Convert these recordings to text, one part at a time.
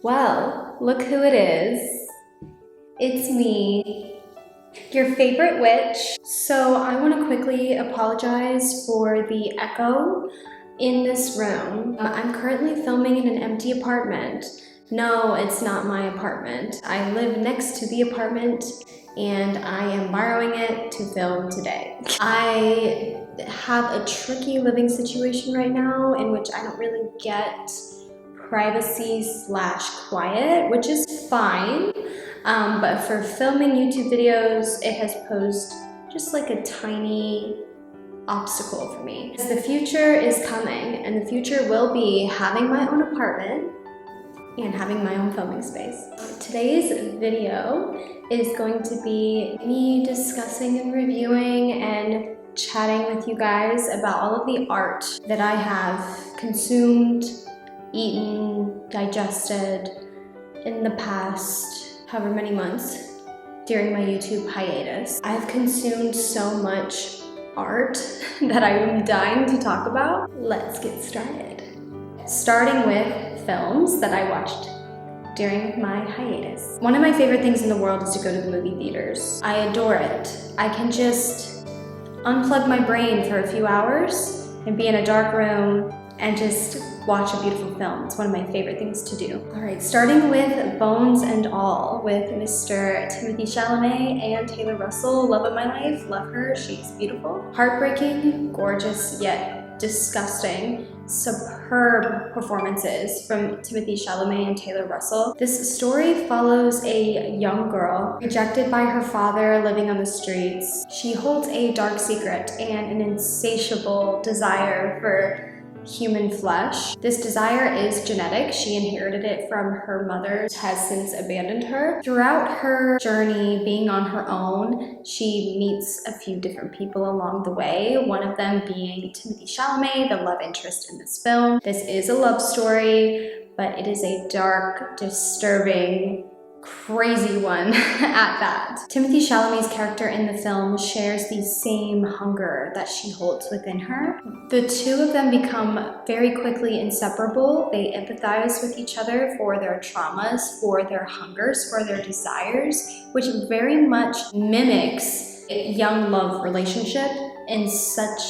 Well, look who it is. It's me, your favorite witch. So I want to quickly apologize for the echo in this room. I'm currently filming in an empty apartment. No, it's not my apartment. I live next to the apartment and I am borrowing it to film today. I have a tricky living situation right now in which I don't really get privacy / quiet, which is fine. But for filming YouTube videos, it has posed just like a tiny obstacle for me. The future is coming, and the future will be having my own apartment and having my own filming space. Today's video is going to be me discussing and reviewing and chatting with you guys about all of the art that I have consumed, eaten, digested in the past however many months during my YouTube hiatus. I've consumed so much art that I'm dying to talk about. Let's get started. Starting with films that I watched during my hiatus. One of my favorite things in the world is to go to the movie theaters. I adore it. I can just unplug my brain for a few hours and be in a dark room and just watch a beautiful film. It's one of my favorite things to do. All right, starting with Bones and All with Mr. Timothée Chalamet and Taylor Russell. Love of my life, love her, she's beautiful. Heartbreaking, gorgeous, yet disgusting, superb performances from Timothée Chalamet and Taylor Russell. This story follows a young girl rejected by her father, living on the streets. She holds a dark secret and an insatiable desire for human flesh. This desire is genetic. She inherited it from her mother, who has since abandoned her. Throughout her journey being on her own, she meets a few different people along the way, one of them being Timothée Chalamet, the love interest in this film. This is a love story, but it is a dark, disturbing, crazy one at that. Timothée Chalamet's character in the film shares the same hunger that she holds within her. The two of them become very quickly inseparable. They empathize with each other for their traumas, for their hungers, for their desires, which very much mimics a young love relationship in such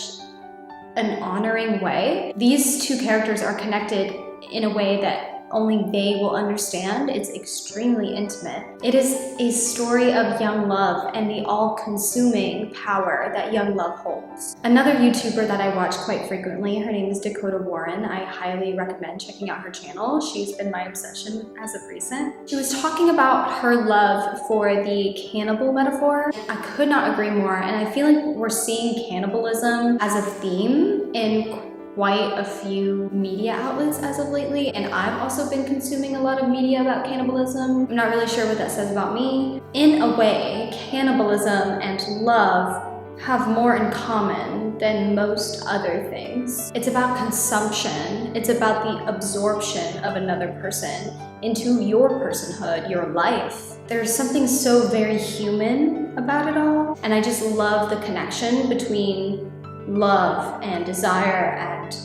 an honoring way. These two characters are connected in a way that only they will understand. It's extremely intimate. It is a story of young love and the all-consuming power that young love holds. Another YouTuber that I watch quite frequently, her name is Dakota Warren. I highly recommend checking out her channel. She's been my obsession as of recent. She was talking about her love for the cannibal metaphor. I could not agree more, and I feel like we're seeing cannibalism as a theme in quite a few media outlets as of lately, and I've also been consuming a lot of media about cannibalism. I'm not really sure what that says about me. In a way, cannibalism and love have more in common than most other things. It's about consumption. It's about the absorption of another person into your personhood, your life. There's something so very human about it all, and I just love the connection between love and desire and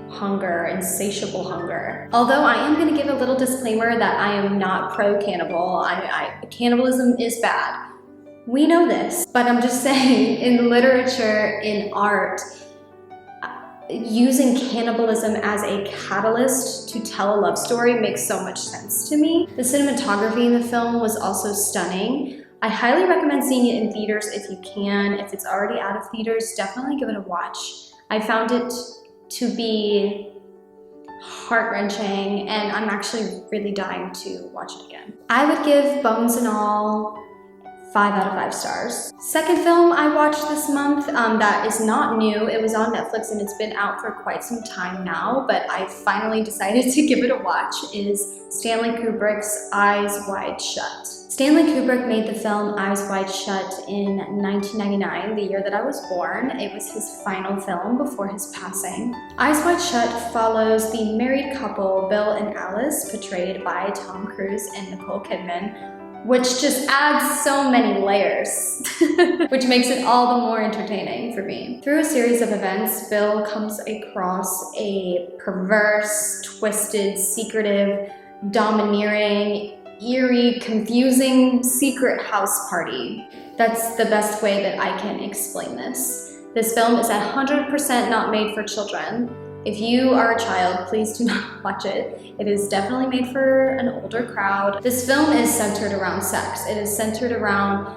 hunger, insatiable hunger. Although I am going to give a little disclaimer that I am not pro-cannibal. Cannibalism is bad. We know this, but I'm just saying, in literature, in art, using cannibalism as a catalyst to tell a love story makes so much sense to me. The cinematography in the film was also stunning. I highly recommend seeing it in theaters if you can. If it's already out of theaters, definitely give it a watch. I found it to be heart-wrenching, and I'm actually really dying to watch it again. I would give Bones and All 5 out of 5 stars. Second film I watched this month that is not new. It was on Netflix and it's been out for quite some time now, but I finally decided to give it a watch, is Stanley Kubrick's Eyes Wide Shut. Stanley Kubrick made the film Eyes Wide Shut in 1999, the year that I was born. It was his final film before his passing. Eyes Wide Shut follows the married couple Bill and Alice, portrayed by Tom Cruise and Nicole Kidman, which just adds so many layers, which makes it all the more entertaining for me. Through a series of events, Bill comes across a perverse, twisted, secretive domineering, eerie, confusing secret house party. That's the best way that I can explain this. This film is 100% not made for children. If you are a child, please do not watch it. It is definitely made for an older crowd. This film is centered around sex. It is centered around,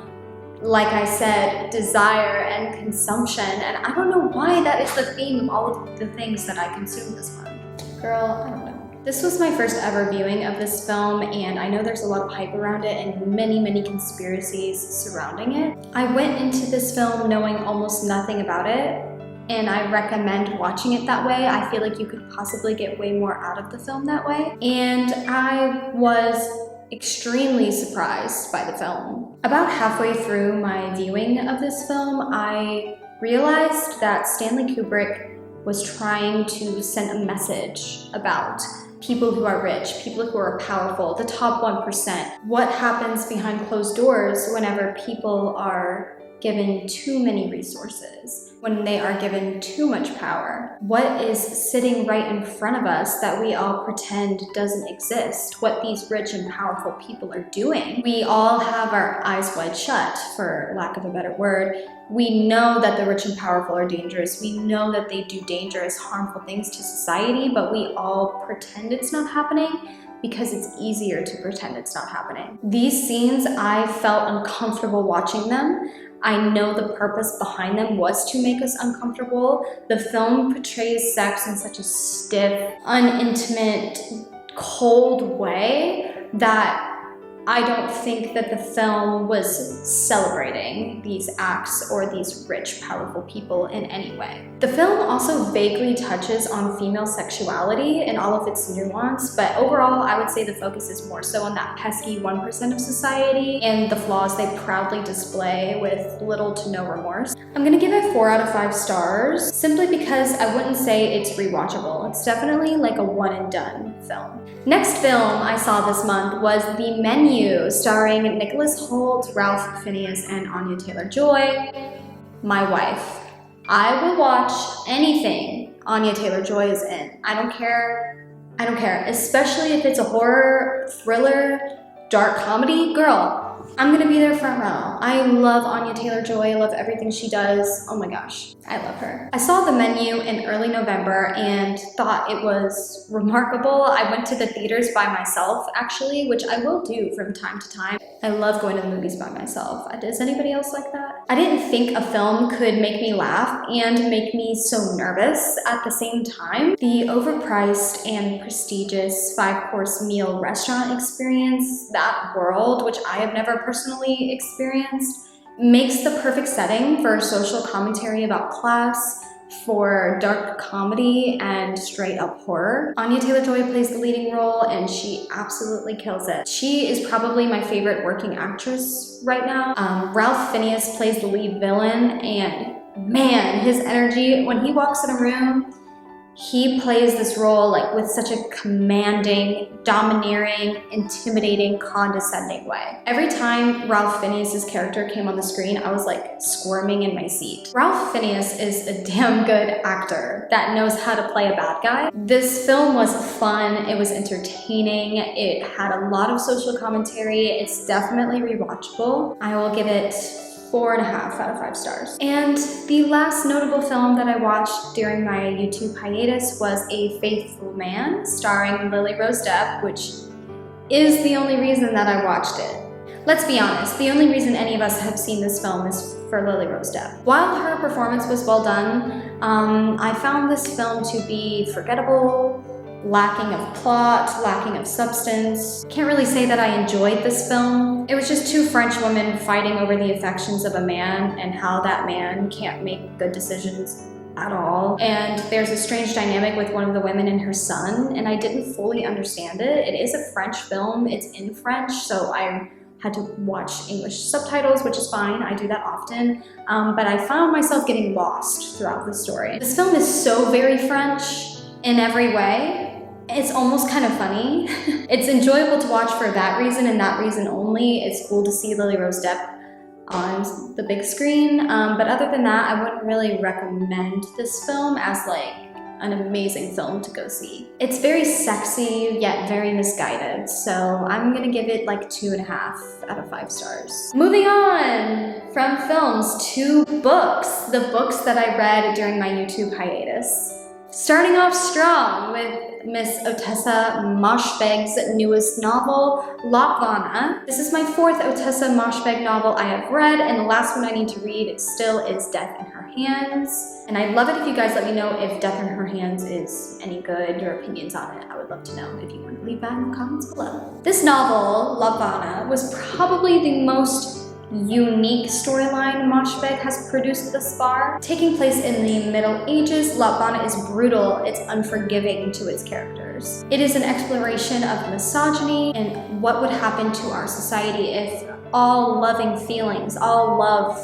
like I said, desire and consumption. And I don't know why that is the theme of all of the things that I consume this month. Girl, I don't know. This was my first ever viewing of this film, and I know there's a lot of hype around it and many conspiracies surrounding it. I went into this film knowing almost nothing about it, and I recommend watching it that way. I feel like you could possibly get way more out of the film that way. And I was extremely surprised by the film. About halfway through my viewing of this film, I realized that Stanley Kubrick was trying to send a message about people who are rich, people who are powerful, the top 1%. What happens behind closed doors whenever people are given too many resources, when they are given too much power? What is sitting right in front of us that we all pretend doesn't exist? What these rich and powerful people are doing? We all have our eyes wide shut, for lack of a better word. We know that the rich and powerful are dangerous. We know that they do dangerous, harmful things to society, but we all pretend it's not happening because it's easier to pretend it's not happening. These scenes, I felt uncomfortable watching them. I know the purpose behind them was to make us uncomfortable. The film portrays sex in such a stiff, unintimate, cold way that I don't think that the film was celebrating these acts or these rich, powerful people in any way. The film also vaguely touches on female sexuality in all of its nuance, but overall I would say the focus is more so on that pesky 1% of society and the flaws they proudly display with little to no remorse. I'm gonna give it 4 out of 5 stars, simply because I wouldn't say it's rewatchable. It's definitely like a one and done film. Next film I saw this month was The Menu, starring Nicholas Hoult, Ralph Fiennes, and Anya Taylor-Joy, my wife. I will watch anything Anya Taylor-Joy is in. I don't care, especially if it's a horror, thriller, dark comedy. Girl, I'm gonna be there front row. I love Anya Taylor-Joy. I love everything she does. Oh my gosh, I love her. I saw The Menu in early November and thought it was remarkable. I went to the theaters by myself, actually, which I will do from time to time. I love going to the movies by myself. Does anybody else like that? I didn't think a film could make me laugh and make me so nervous at the same time. The overpriced and prestigious 5-course meal restaurant experience, that world, which I have never personally experienced, makes the perfect setting for social commentary about class, for dark comedy and straight up horror. Anya Taylor-Joy plays the leading role and she absolutely kills it. She is probably my favorite working actress right now. Ralph Fiennes plays the lead villain, and man, his energy, when he walks in a room, he plays this role like with such a commanding, domineering, intimidating, condescending way. Every time Ralph Fiennes' character came on the screen, I was like squirming in my seat. Ralph Fiennes is a damn good actor that knows how to play a bad guy. This film was fun, it was entertaining, it had a lot of social commentary, it's definitely rewatchable. I will give it 4.5 out of 5 stars. And the last notable film that I watched during my YouTube hiatus was A Faithful Man, starring Lily Rose Depp, which is the only reason that I watched it. Let's be honest, the only reason any of us have seen this film is for Lily Rose Depp. While her performance was well done, I found this film to be forgettable, lacking of plot, lacking of substance. Can't really say that I enjoyed this film. It was just 2 French women fighting over the affections of a man and how that man can't make good decisions at all. And there's a strange dynamic with one of the women and her son, and I didn't fully understand it. It is a French film, it's in French, so I had to watch English subtitles, which is fine, I do that often, but I found myself getting lost throughout the story. This film is so very French in every way. It's almost kind of funny. It's enjoyable to watch for that reason and that reason only. It's cool to see Lily Rose Depp on the big screen, but other than that, I wouldn't really recommend this film as like an amazing film to go see. It's very sexy, yet very misguided, so I'm gonna give it like 2.5 out of 5 stars. Moving on from films to books, the books that I read during my YouTube hiatus. Starting off strong with Miss Ottessa Moshfegh's newest novel, Lapvona. This is my 4th Ottessa Moshfegh novel I have read, and the last one I need to read still is Death in Her Hands. And I'd love it if you guys let me know if Death in Her Hands is any good, your opinions on it. I would love to know if you want to leave that in the comments below. This novel, Lapvona, was probably the most unique storyline Moshfegh has produced thus far. Taking place in the Middle Ages, Lapvona is brutal, it's unforgiving to its characters. It is an exploration of misogyny and what would happen to our society if all loving feelings, all love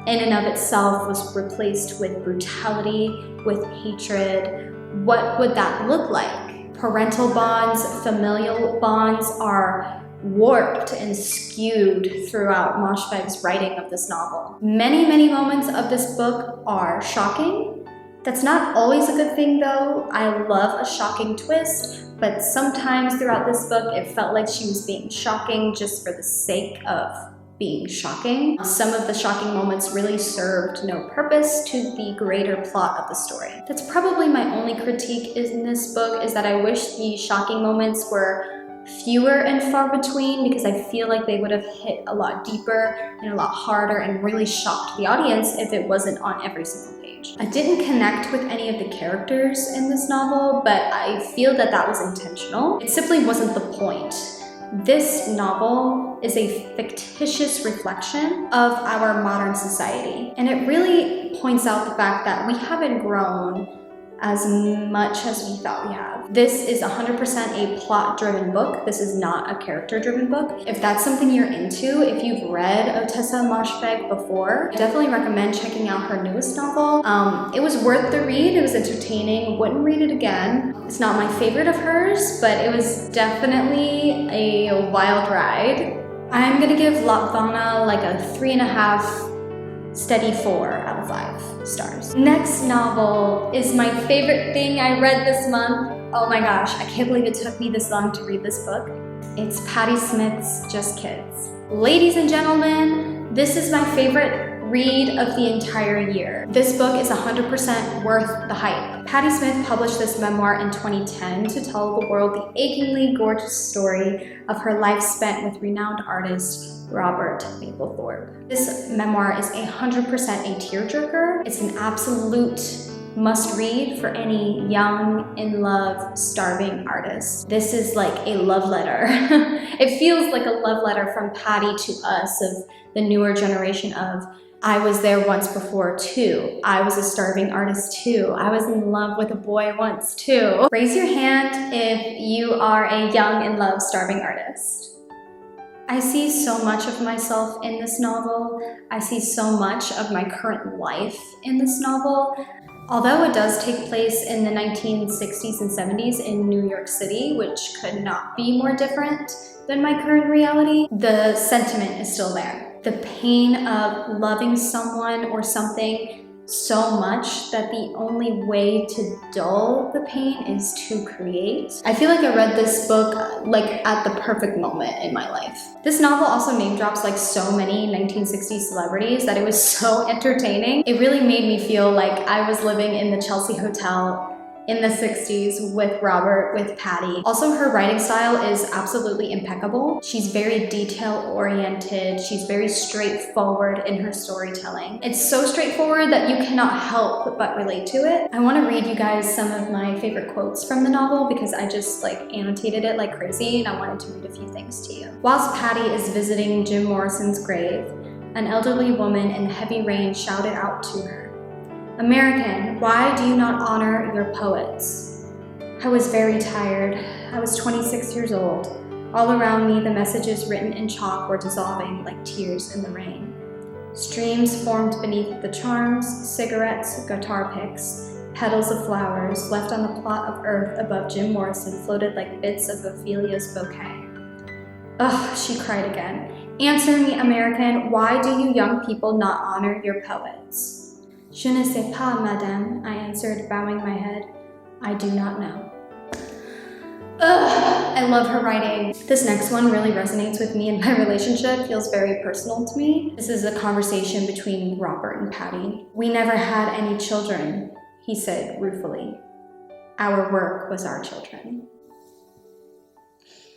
in and of itself was replaced with brutality, with hatred. What would that look like? Parental bonds, familial bonds are warped and skewed throughout Moshfegh's writing of this novel. Many, many moments of this book are shocking. That's not always a good thing though. I love a shocking twist, but sometimes throughout this book it felt like she was being shocking just for the sake of being shocking. Some of the shocking moments really served no purpose to the greater plot of the story. That's probably my only critique in this book, is that I wish the shocking moments were fewer and far between, because I feel like they would have hit a lot deeper and a lot harder and really shocked the audience if it wasn't on every single page. I didn't connect with any of the characters in this novel, but I feel that that was intentional. It simply wasn't the point. This novel is a fictitious reflection of our modern society, and it really points out the fact that we haven't grown as much as we thought we have. This is 100% a plot-driven book. This is not a character-driven book. If that's something you're into, if you've read Ottessa Moshfegh before, I definitely recommend checking out her newest novel. It was worth the read, it was entertaining, wouldn't read it again. It's not my favorite of hers, but it was definitely a wild ride. I'm gonna give Lapvona like a 3.5 steady 4 out of 5 stars. Next novel is my favorite thing I read this month. Oh my gosh, I can't believe it took me this long to read this book. It's Patti Smith's Just Kids. Ladies and gentlemen, this is my favorite read of the entire year. This book is 100% worth the hype. Patti Smith published this memoir in 2010 to tell the world the achingly gorgeous story of her life spent with renowned artist Robert Mapplethorpe. This memoir is 100% a tearjerker. It's an absolute must-read for any young, in-love, starving artist. This is like a love letter. It feels like a love letter from Patti to us, of the newer generation of, I was there once before too. I was a starving artist too. I was in love with a boy once too. Raise your hand if you are a young, in love, starving artist. I see so much of myself in this novel. I see so much of my current life in this novel. Although it does take place in the 1960s and 70s in New York City, which could not be more different than my current reality, the sentiment is still there. The pain of loving someone or something so much that the only way to dull the pain is to create. I feel like I read this book like at the perfect moment in my life. This novel also name drops like so many 1960s celebrities that it was so entertaining. It really made me feel like I was living in the Chelsea Hotel in the 60s with Robert, with Patti. Also, her writing style is absolutely impeccable. She's very detail-oriented. She's very straightforward in her storytelling. It's so straightforward that you cannot help but relate to it. I want to read you guys some of my favorite quotes from the novel because I just like annotated it like crazy, and I wanted to read a few things to you. Whilst Patti is visiting Jim Morrison's grave, an elderly woman in the heavy rain shouted out to her, "American, why do you not honor your poets?" I was very tired. I was 26 years old. All around me, the messages written in chalk were dissolving like tears in the rain. Streams formed beneath the charms, cigarettes, guitar picks, petals of flowers left on the plot of earth above Jim Morrison floated like bits of Ophelia's bouquet. Ugh, she cried again. Answer me, American, why do you young people not honor your poets? Je ne sais pas, madame, I answered, bowing my head. I do not know. Ugh, I love her writing. This next one really resonates with me and my relationship, feels very personal to me. This is a conversation between Robert and Patti. "We never had any children," he said ruefully. "Our work was our children."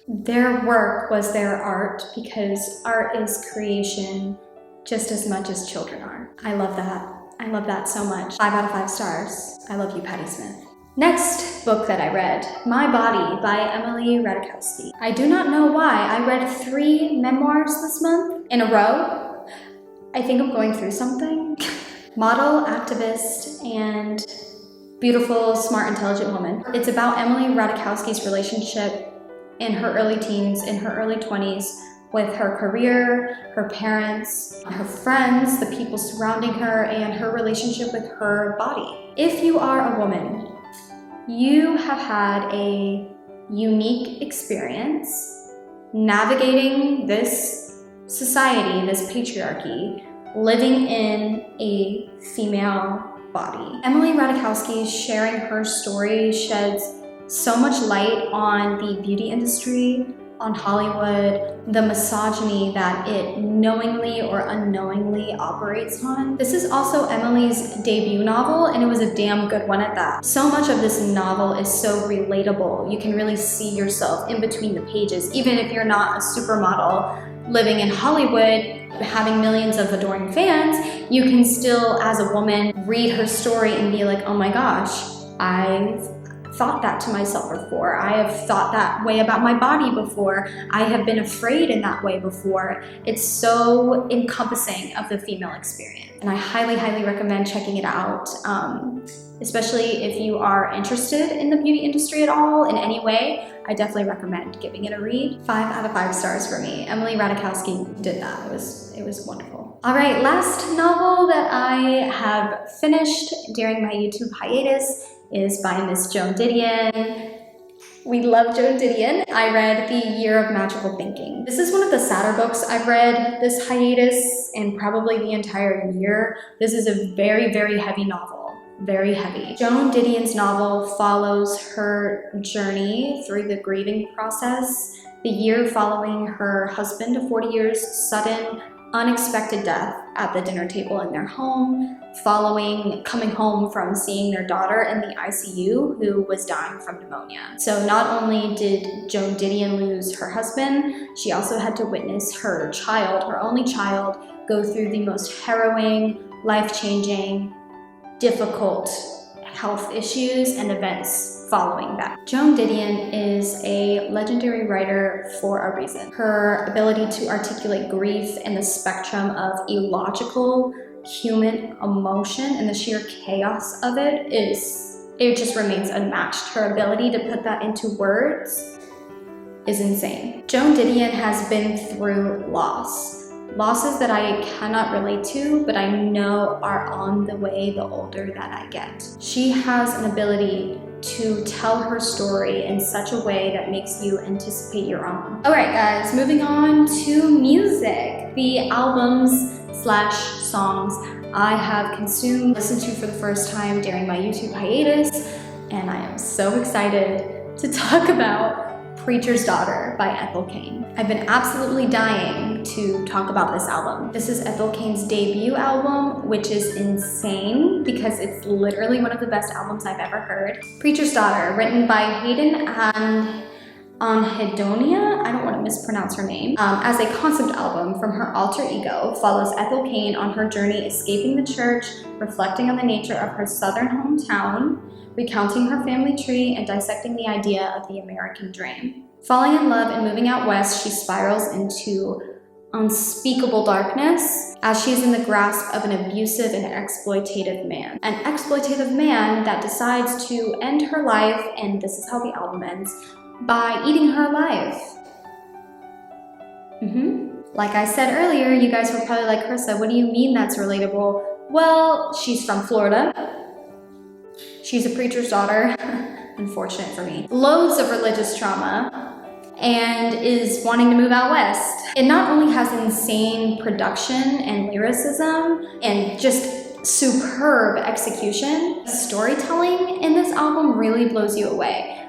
Their work was their art, because art is creation just as much as children are. I love that. I love that so much. 5 out of 5 stars. I love you, Patti Smith. Next book that I read, My Body by Emily Ratajkowski. I do not know why. I read 3 memoirs this month in a row. I think I'm going through something. Model, activist, and beautiful, smart, intelligent woman. It's about Emily Ratajkowski's relationship in her early teens, in her early 20s, with her career, her parents, her friends, the people surrounding her, and her relationship with her body. If you are a woman, you have had a unique experience navigating this society, this patriarchy, living in a female body. Emily Ratajkowski sharing her story sheds so much light on the beauty industry, on Hollywood, the misogyny that it knowingly or unknowingly operates on. This is also Emily's debut novel, and it was a damn good one at that. So much of this novel is so relatable. You can really see yourself in between the pages, even if you're not a supermodel living in Hollywood, having millions of adoring fans, you can still, as a woman, read her story and be like, oh my gosh, I've thought that to myself before. I have thought that way about my body before. I have been afraid in that way before. It's so encompassing of the female experience. And I highly, highly recommend checking it out, especially if you are interested in the beauty industry at all in any way. I definitely recommend giving it a read. 5 out of 5 stars for me. Emily Ratajkowski did that. It was wonderful. All right, last novel that I have finished during my YouTube hiatus is by Miss Joan Didion. We love Joan Didion. I read The Year of Magical Thinking. This is one of the sadder books I've read this hiatus and probably the entire year. This is a very, very heavy novel. Very heavy. Joan Didion's novel follows her journey through the grieving process, the year following her husband of 40 years sudden, unexpected death at the dinner table in their home, following coming home from seeing their daughter in the ICU who was dying from pneumonia. So not only did Joan Didion lose her husband, she also had to witness her child, her only child, go through the most harrowing, life-changing, difficult health issues and events following that. Joan Didion is a legendary writer for a reason. Her ability to articulate grief and the spectrum of illogical human emotion and the sheer chaos of it just remains unmatched. Her ability to put that into words is insane. Joan Didion has been through losses that I cannot relate to, but I know are on the way the older that I get. She has an ability to tell her story in such a way that makes you anticipate your own. All right, guys, moving on to music. The albums/songs I have consumed, listened to for the first time during my YouTube hiatus, and I am so excited to talk about Preacher's Daughter by Ethel Cain. I've been absolutely dying to talk about this album. This is Ethel Cain's debut album, which is insane because it's literally one of the best albums I've ever heard. Preacher's Daughter, written by Hayden and Anhedonia, I don't want to mispronounce her name, as a concept album from her alter ego, follows Ethel Cain on her journey escaping the church, reflecting on the nature of her southern hometown, recounting her family tree, and dissecting the idea of the American dream. Falling in love and moving out west, she spirals into unspeakable darkness as she is in the grasp of an abusive and exploitative man. An exploitative man that decides to end her life, and this is how the album ends, by eating her alive. Like I said earlier, you guys were probably like, Carissa, what do you mean that's relatable? Well, she's from Florida. She's a preacher's daughter, unfortunate for me. Loads of religious trauma, and is wanting to move out west. It not only has insane production and lyricism and just superb execution. Storytelling in this album really blows you away.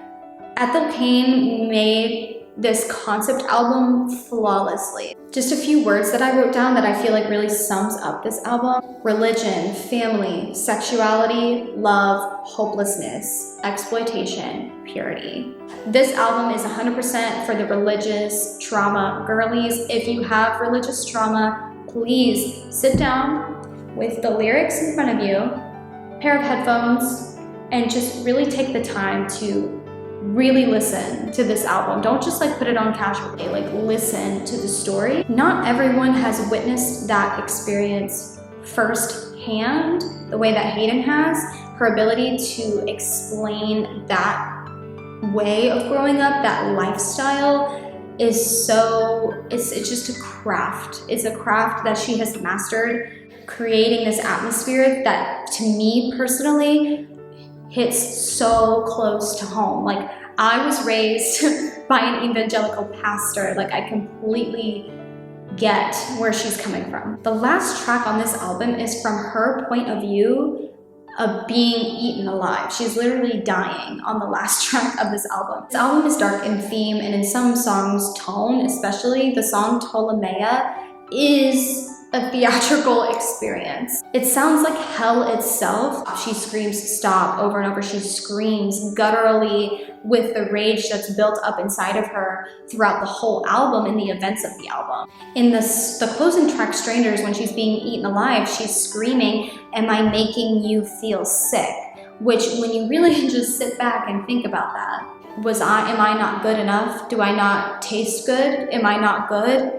Ethel Cain made this concept album flawlessly. Just a few words that I wrote down that I feel like really sums up this album: religion, family, sexuality, love, hopelessness, exploitation, purity. This album is 100% for the religious trauma girlies. If you have religious trauma, please sit down with the lyrics in front of you, a pair of headphones, and just really take the time to really listen to this album. Don't just like put it on casually, like listen to the story. Not everyone has witnessed that experience firsthand the way that Hayden has. Her ability to explain that way of growing up, that lifestyle, is so, it's just a craft. It's a craft that she has mastered, creating this atmosphere that to me personally hits so close to home. Like, I was raised by an evangelical pastor. Like, I completely get where she's coming from. The last track on this album is from her point of view of being eaten alive. She's literally dying on the last track of this album. This album is dark in theme and in some songs tone, especially the song Ptolemaea is a theatrical experience. It sounds like hell itself. She screams stop over and over. She screams gutturally with the rage that's built up inside of her throughout the whole album and the events of the album. In the closing track, Strangers, when she's being eaten alive, she's screaming, "Am I making you feel sick?" Which, when you really just sit back and think about that, am I not good enough? Do I not taste good? Am I not good?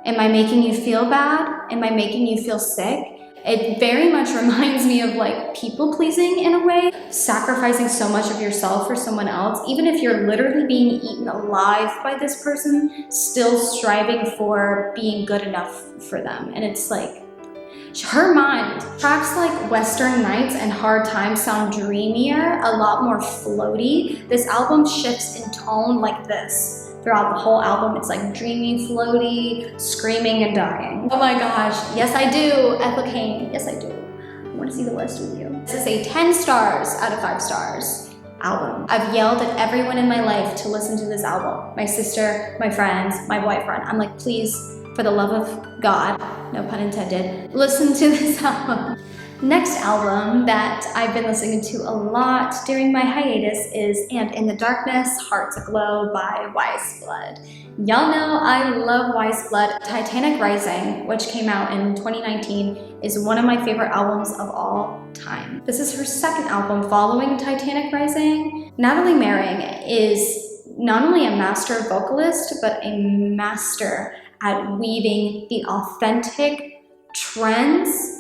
Am I making you feel bad? Am I making you feel sick? It very much reminds me of like people pleasing in a way, sacrificing so much of yourself for someone else, even if you're literally being eaten alive by this person, still striving for being good enough for them. And it's like, her mind. Tracks like Western Nights and Hard Times sound dreamier, a lot more floaty. This album shifts in tone like this. Throughout the whole album, it's like dreamy, floaty, screaming and dying. Oh my gosh, yes I do, Ethel Cain, yes I do. I want to see the list with you. This is a 10 stars out of 5 stars album. I've yelled at everyone in my life to listen to this album. My sister, my friends, my boyfriend. I'm like, please, for the love of God, no pun intended, listen to this album. Next album that I've been listening to a lot during my hiatus is And in the Darkness, Hearts Aglow by Weyes Blood. Y'all know I love Weyes Blood. Titanic Rising, which came out in 2019, is one of my favorite albums of all time. This is her second album following Titanic Rising. Natalie Merring is not only a master vocalist, but a master at weaving the authentic trends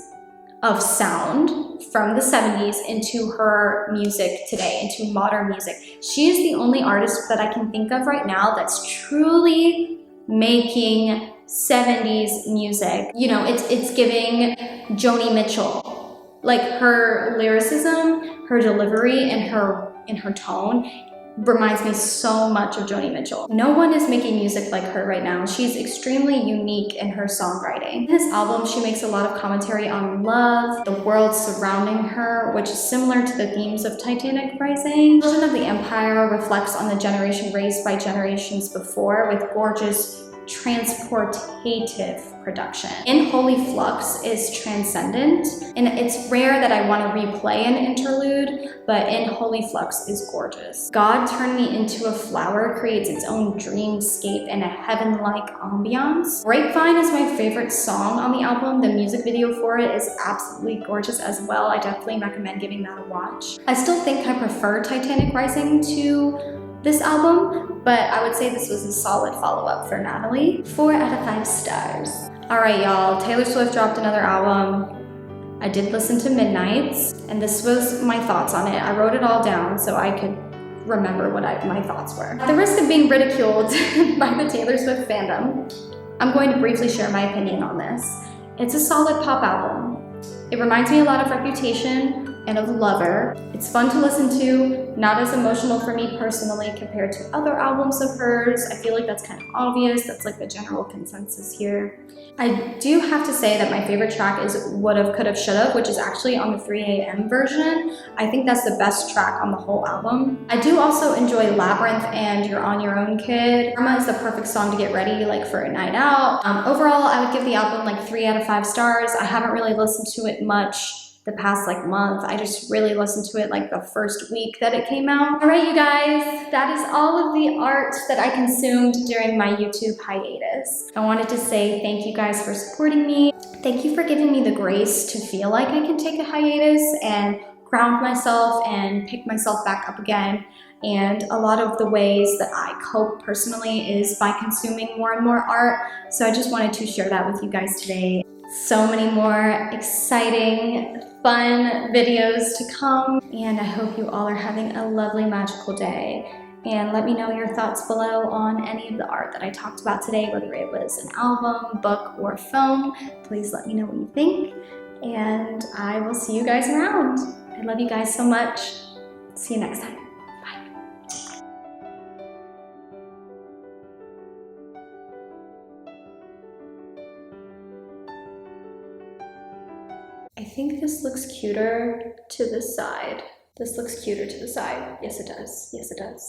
of sound from the 70s into her music today, into modern music. She is the only artist that I can think of right now that's truly making 70s music. You know, it's giving Joni Mitchell. Like, her lyricism, her delivery, and her tone reminds me so much of Joni Mitchell. No one is making music like her right now. She's extremely unique in her songwriting. In this album, she makes a lot of commentary on love, the world surrounding her, which is similar to the themes of Titanic Rising. Children of the Empire reflects on the generation raised by generations before with gorgeous transportative production. In Holy Flux is transcendent, and it's rare that I want to replay an interlude, but In Holy Flux is gorgeous. God Turned Me Into a Flower creates its own dreamscape and a heaven-like ambiance. Grapevine is my favorite song on the album. The music video for it is absolutely gorgeous as well. I definitely recommend giving that a watch. I still think I prefer Titanic Rising to this album, but I would say this was a solid follow-up for Natalie. 4 out of 5 stars. All right, y'all, Taylor Swift dropped another album. I did listen to Midnights, and this was my thoughts on it. I wrote it all down so I could remember what my thoughts were. At the risk of being ridiculed by the Taylor Swift fandom, I'm going to briefly share my opinion on this. It's a solid pop album. It reminds me a lot of Reputation, and of Lover. It's fun to listen to, not as emotional for me personally compared to other albums of hers. I feel like that's kind of obvious. That's like the general consensus here. I do have to say that my favorite track is Would've, Could've, Should've, which is actually on the 3 AM version. I think that's the best track on the whole album. I do also enjoy Labyrinth and You're On Your Own Kid. Karma is the perfect song to get ready like for a night out. Overall, I would give the album like 3 out of 5 stars. I haven't really listened to it much the past like month. I just really listened to it like the first week that it came out. All right, you guys, that is all of the art that I consumed during my YouTube hiatus. I wanted to say thank you guys for supporting me. Thank you for giving me the grace to feel like I can take a hiatus and ground myself and pick myself back up again. And a lot of the ways that I cope personally is by consuming more and more art. So I just wanted to share that with you guys today. So many more exciting, fun videos to come, and I hope you all are having a lovely, magical day. And let me know your thoughts below on any of the art that I talked about today, whether it was an album, book, or film. Please let me know what you think, and I will see you guys around. I love you guys so much. See you next time. I think this looks cuter to the side. This looks cuter to the side. Yes, it does. Yes, it does.